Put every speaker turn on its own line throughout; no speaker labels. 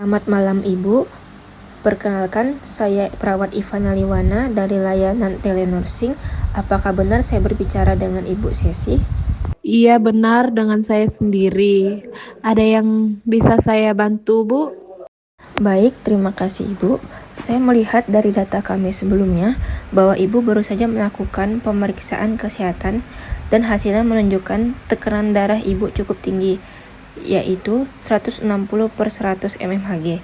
Selamat malam Ibu, perkenalkan saya perawat Ivana Liwana dari layanan telenursing. Apakah benar saya berbicara dengan Ibu Sesi?
Iya benar dengan saya sendiri. Ada yang bisa saya bantu, Bu?
Baik, terima kasih Ibu. Saya melihat dari data kami sebelumnya bahwa Ibu baru saja melakukan pemeriksaan kesehatan dan hasilnya menunjukkan tekanan darah Ibu cukup tinggi, yaitu 160/100 mmHg.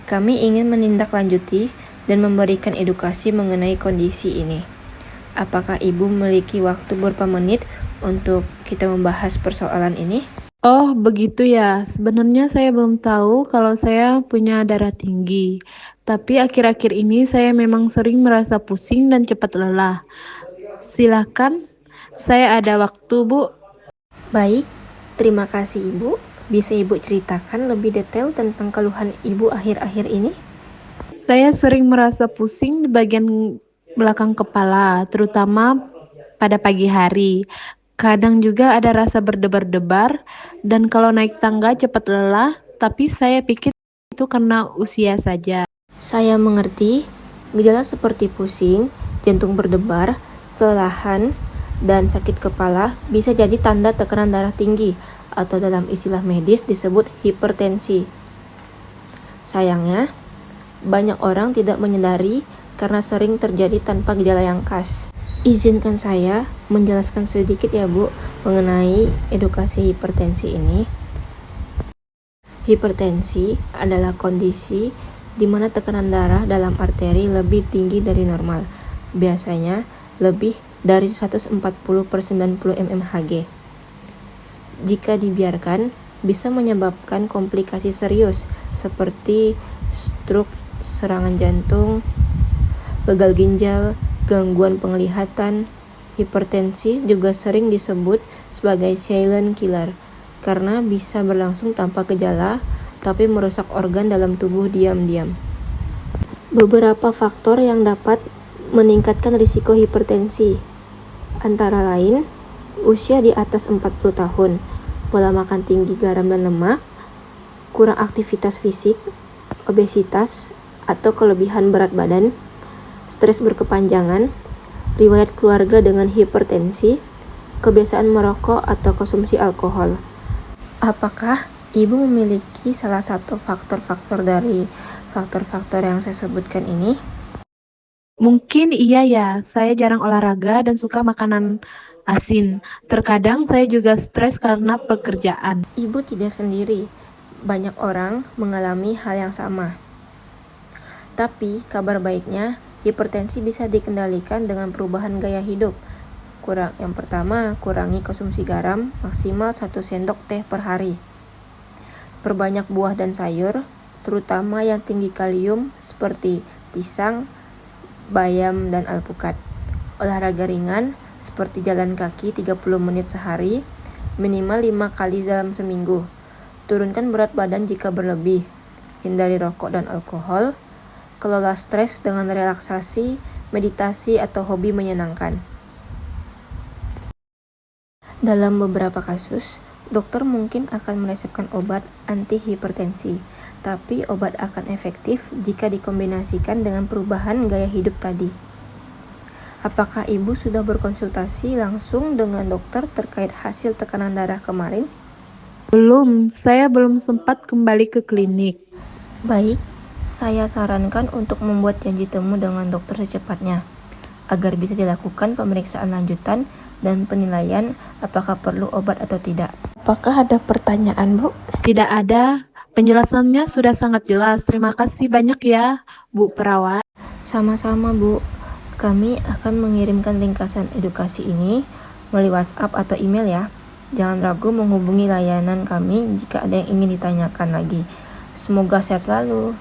Kami ingin menindaklanjuti dan memberikan edukasi mengenai kondisi ini. Apakah Ibu memiliki waktu beberapa menit untuk kita membahas persoalan ini?
Oh, begitu ya. Sebenarnya saya belum tahu kalau saya punya darah tinggi. Tapi akhir-akhir ini saya memang sering merasa pusing dan cepat lelah. Silakan, saya ada waktu, Bu.
Baik, terima kasih Ibu. Bisa Ibu ceritakan lebih detail tentang keluhan Ibu akhir-akhir ini?
Saya sering merasa pusing di bagian belakang kepala, terutama pada pagi hari. Kadang juga ada rasa berdebar-debar, dan kalau naik tangga cepat lelah, tapi saya pikir itu karena usia saja.
Saya mengerti, gejala seperti pusing, jantung berdebar, kelelahan, dan sakit kepala bisa jadi tanda tekanan darah tinggi atau dalam istilah medis disebut hipertensi. Sayangnya, banyak orang tidak menyadari karena sering terjadi tanpa gejala yang khas. Izinkan saya menjelaskan sedikit ya Bu mengenai edukasi hipertensi ini. Hipertensi adalah kondisi di mana tekanan darah dalam arteri lebih tinggi dari normal, biasanya lebih dari 140/90 mmHg. Jika dibiarkan, bisa menyebabkan komplikasi serius seperti stroke, serangan jantung, gagal ginjal, gangguan penglihatan. Hipertensi juga sering disebut sebagai silent killer karena bisa berlangsung tanpa gejala tapi merusak organ dalam tubuh diam-diam. Beberapa faktor yang dapat meningkatkan risiko hipertensi antara lain usia di atas 40 tahun, pola makan tinggi garam dan lemak, kurang aktivitas fisik, obesitas atau kelebihan berat badan, stres berkepanjangan, riwayat keluarga dengan hipertensi, kebiasaan merokok atau konsumsi alkohol. Apakah Ibu memiliki salah satu faktor-faktor dari faktor-faktor yang saya sebutkan ini?
Mungkin iya ya, saya jarang olahraga dan suka makanan asin. Terkadang saya juga stres karena pekerjaan.
Ibu tidak sendiri, banyak orang mengalami hal yang sama. Tapi kabar baiknya, hipertensi bisa dikendalikan dengan perubahan gaya hidup. Yang pertama, kurangi konsumsi garam maksimal 1 sendok teh per hari. Perbanyak buah dan sayur, terutama yang tinggi kalium seperti pisang, bayam, dan alpukat. Olahraga ringan seperti jalan kaki 30 menit sehari, minimal 5 kali dalam seminggu. Turunkan berat badan jika berlebih. Hindari rokok dan alkohol. Kelola stres dengan relaksasi, meditasi, atau hobi menyenangkan. Dalam beberapa kasus, dokter mungkin akan meresepkan obat antihipertensi, tapi obat akan efektif jika dikombinasikan dengan perubahan gaya hidup tadi. Apakah Ibu sudah berkonsultasi langsung dengan dokter terkait hasil tekanan darah kemarin?
Belum, saya belum sempat kembali ke klinik.
Baik, saya sarankan untuk membuat janji temu dengan dokter secepatnya, agar bisa dilakukan pemeriksaan lanjutan dan penilaian apakah perlu obat atau tidak. Apakah ada pertanyaan, Bu?
Tidak ada, penjelasannya sudah sangat jelas. Terima kasih banyak ya, Bu Perawat.
Sama-sama, Bu. Kami akan mengirimkan ringkasan edukasi ini melalui WhatsApp atau email ya. Jangan ragu menghubungi layanan kami jika ada yang ingin ditanyakan lagi. Semoga sehat selalu.